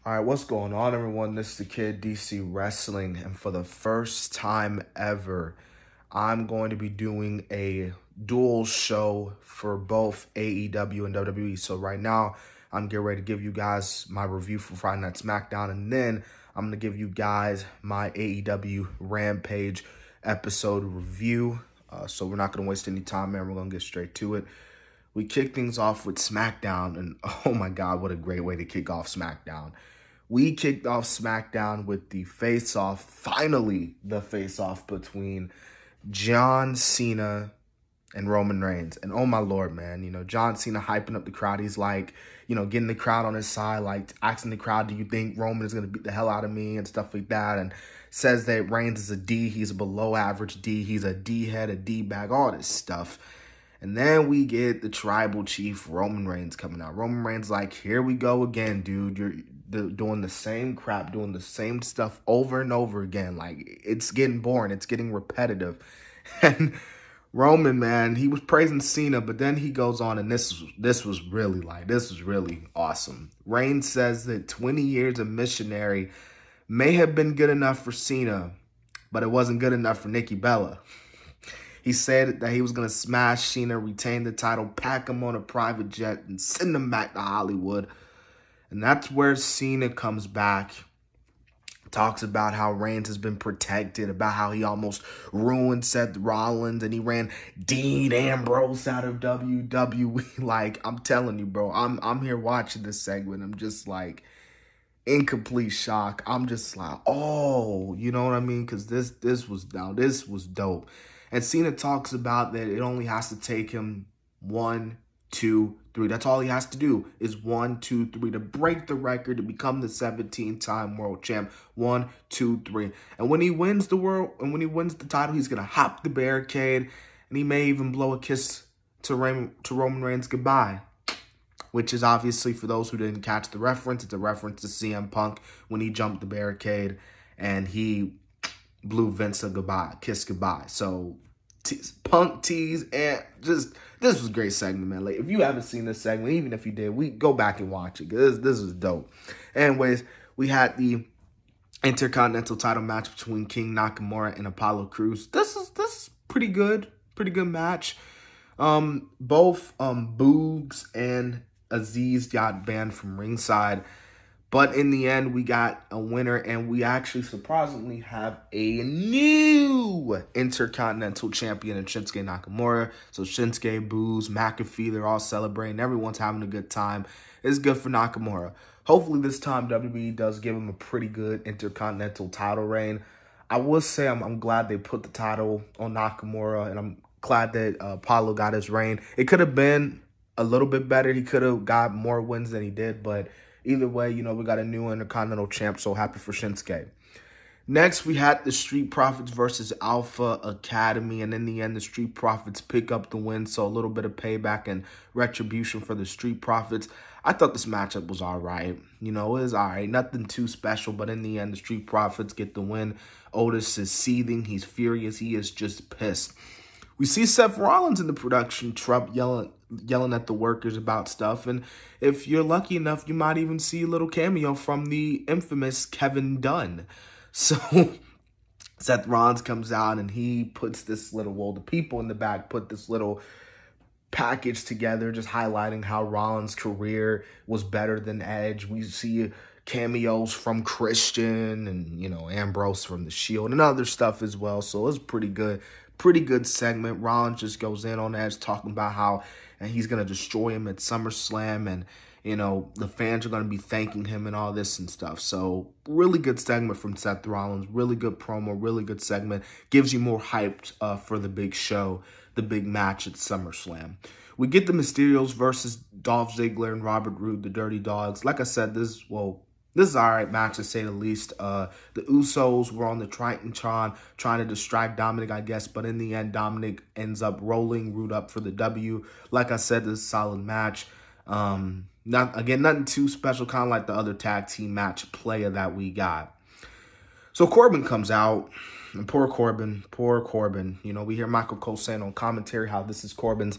All right, what's going on, everyone? This is the Kid DC Wrestling, and for the first time ever, I'm going to be doing a dual show for both AEW and WWE. So right now, I'm getting ready to give you guys my review for Friday Night SmackDown, and then I'm going to give you guys my AEW Rampage episode review. So we're not going to waste any time, man. We're going to get straight to it. We kick things off with SmackDown, and oh my God, what a great way to kick off SmackDown. We kicked off SmackDown with the face-off, finally the face-off between John Cena and Roman Reigns. And oh my Lord, man, you know, John Cena hyping up the crowd. He's like, you know, getting the crowd on his side, like asking the crowd, do you think Roman is going to beat the hell out of me and stuff like that? And says that Reigns is a D, he's a below average D, he's a D-head, a D-bag, all this stuff. And then we get the tribal chief, Roman Reigns, coming out. Roman Reigns like, here we go again, dude. You're doing the same crap, doing the same stuff over and over again. Like, it's getting boring. It's getting repetitive. And Roman, man, he was praising Cena, but then he goes on, and this was really awesome. Reigns says that 20 years of missionary may have been good enough for Cena, but it wasn't good enough for Nikki Bella. He said that he was going to smash Cena, retain the title, pack him on a private jet, and send him back to Hollywood. And that's where Cena comes back, talks about how Reigns has been protected, about how he almost ruined Seth Rollins, and he ran Dean Ambrose out of WWE. Like, I'm telling you, bro, I'm here watching this segment. I'm just like in complete shock. I'm just like, oh, you know what I mean? Because this was dope. And Cena talks about that it only has to take him 1, 2, 3. That's all he has to do is 1, 2, 3 to break the record, to become the 17-time world champ. 1, 2, 3. And when he wins the title, he's gonna hop the barricade, and he may even blow a kiss to Roman Reigns goodbye. Which is obviously, for those who didn't catch the reference, it's a reference to CM Punk when he jumped the barricade and he blew Vince a goodbye, kiss goodbye. So Punk tease, and just, this was a great segment, man. Like, if you haven't seen this segment, even if you did, we go back and watch it, because this was dope. Anyways, we had the Intercontinental title match between King Nakamura and Apollo Crews. This is pretty good match. Both Boogs and Aziz got banned from ringside. But in the end, we got a winner, and we actually surprisingly have a new Intercontinental Champion in Shinsuke Nakamura. So Shinsuke, Booz, McAfee, they're all celebrating. Everyone's having a good time. It's good for Nakamura. Hopefully this time WWE does give him a pretty good Intercontinental title reign. I will say I'm glad they put the title on Nakamura, and I'm glad that Apollo got his reign. It could have been a little bit better. He could have got more wins than he did, but either way, you know, we got a new Intercontinental champ, so happy for Shinsuke. Next, we had the Street Profits versus Alpha Academy, and in the end, the Street Profits pick up the win, so a little bit of payback and retribution for the Street Profits. I thought this matchup was all right. You know, it was all right. Nothing too special, but in the end, the Street Profits get the win. Otis is seething. He's furious. He is just pissed. We see Seth Rollins in the production truck yelling at the workers about stuff. And if you're lucky enough, you might even see a little cameo from the infamous Kevin Dunn. So Seth Rollins comes out, and he puts this little, well, the people in the back put this little package together, just highlighting how Rollins' career was better than Edge. We see cameos from Christian and, you know, Ambrose from The Shield and other stuff as well. So it's pretty good segment. Rollins just goes in on Edge, talking about how he's going to destroy him at SummerSlam, and, you know, the fans are going to be thanking him and all this and stuff. So really good segment from Seth Rollins. Really good promo, really good segment. Gives you more hyped for the big show, the big match at SummerSlam. We get the Mysterios versus Dolph Ziggler and Robert Roode, the Dirty Dogs. Like I said, this is all right match, to say the least. The Usos were on the Titantron trying to distract Dominic, I guess. But in the end, Dominic ends up rolling Roode up for the W. Like I said, this is a solid match. Nothing too special, kind of like the other tag team match player that we got. So Corbin comes out, and poor Corbin. You know, we hear Michael Cole saying on commentary how this is Corbin's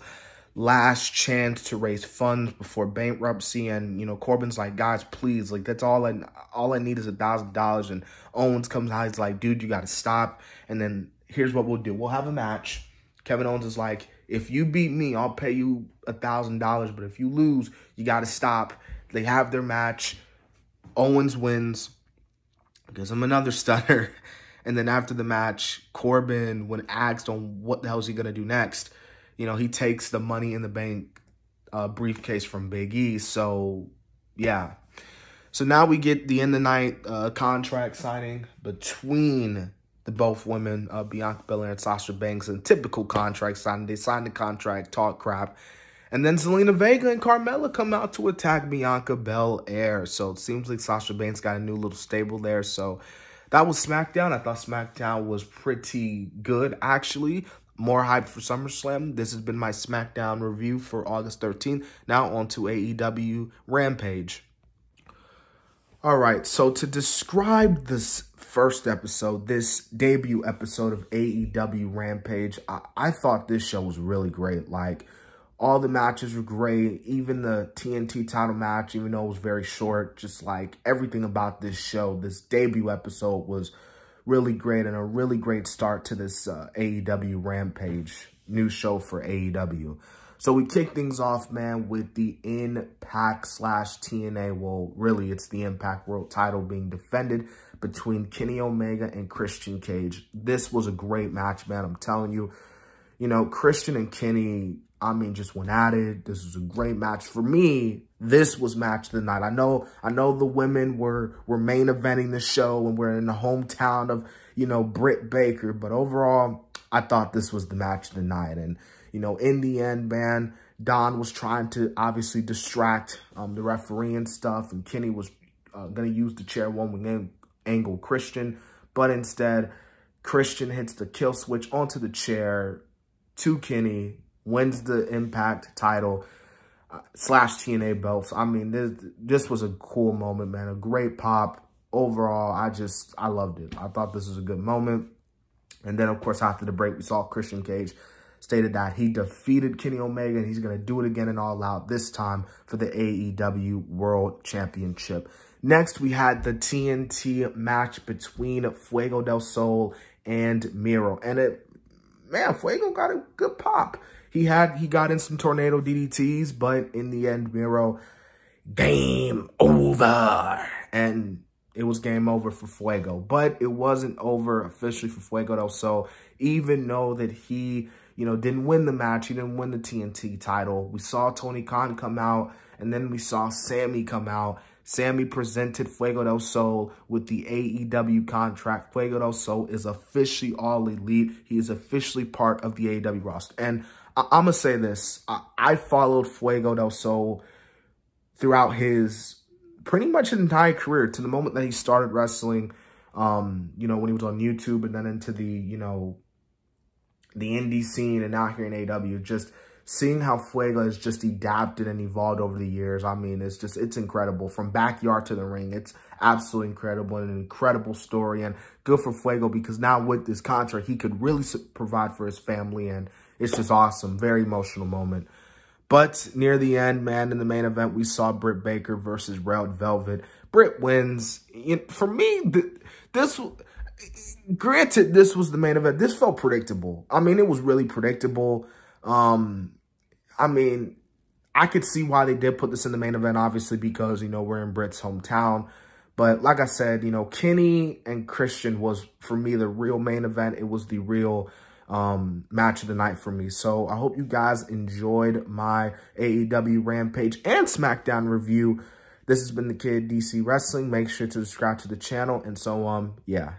last chance to raise funds before bankruptcy. And, you know, Corbin's like, guys, please, like, that's all I need is $1,000. And Owens comes out, he's like, dude, you got to stop. And then here's what we'll do. We'll have a match. Kevin Owens is like, if you beat me, I'll pay you $1,000. But if you lose, you got to stop. They have their match. Owens wins. Gives him another stunner. And then after the match, Corbin, when asked on what the hell is he going to do next, you know, he takes the Money in the Bank briefcase from Big E. So, yeah. So now we get the end of the night contract signing between the both women, Bianca Belair and Sasha Banks, and typical contract signing. They signed the contract, talk crap. And then Zelina Vega and Carmella come out to attack Bianca Belair. So it seems like Sasha Banks got a new little stable there. So that was SmackDown. I thought SmackDown was pretty good, actually. More hype for SummerSlam. This has been my SmackDown review for August 13th. Now on to AEW Rampage. All right, so to describe this first episode, this debut episode of AEW Rampage, I thought this show was really great. Like, all the matches were great. Even the TNT title match, even though it was very short, just like everything about this show, this debut episode was really great and a really great start to this AEW Rampage, new show for AEW. So we kick things off, man, with the Impact/TNA. Well, really, it's the Impact World title being defended between Kenny Omega and Christian Cage. This was a great match, man. I'm telling you, you know, Christian and Kenny, I mean, just went at it. This was a great match. For me, this was match of the night. I know the women were main eventing the show and we're in the hometown of, you know, Britt Baker. But overall, I thought this was the match of the night. And, you know, in the end, man, Don was trying to obviously distract the referee and stuff. And Kenny was going to use the chair one-wing angle Christian. But instead, Christian hits the kill switch onto the chair to Kenny, wins the Impact title /TNA belts. I mean, this was a cool moment, man. A great pop. Overall, I loved it. I thought this was a good moment. And then, of course, after the break, we saw Christian Cage stated that he defeated Kenny Omega and he's going to do it again in All Out, this time for the AEW World Championship. Next, we had the TNT match between Fuego del Sol and Miro. And man, Fuego got a good pop. He got in some tornado DDTs, but in the end, Miro, game over. And it was game over for Fuego. But it wasn't over officially for Fuego del Sol, even though that he, you know, didn't win the match. He didn't win the TNT title. We saw Tony Khan come out, and then we saw Sammy come out. Sammy presented Fuego del Sol with the AEW contract. Fuego del Sol is officially All Elite. He is officially part of the AEW roster. And I'm going to say this. I followed Fuego del Sol throughout his pretty much his entire career, to the moment that he started wrestling, you know, when he was on YouTube, and then into the, you know, the indie scene, and now here in AEW. Just seeing how Fuego has just adapted and evolved over the years. I mean, it's incredible. From backyard to the ring, it's absolutely incredible, and an incredible story. And good for Fuego, because now with this contract, he could really provide for his family, and it's just awesome. Very emotional moment. But near the end, man, in the main event, we saw Britt Baker versus Red Velvet. Britt wins. For me, granted, this was the main event. This felt predictable. I mean, it was really predictable. I mean, I could see why they did put this in the main event, obviously, because, you know, we're in Britt's hometown. But like I said, you know, Kenny and Christian was, for me, the real main event. It was the real match of the night for me. So I hope you guys enjoyed my AEW Rampage and SmackDown review. This has been the Kid DC Wrestling. Make sure to subscribe to the channel. And so, yeah.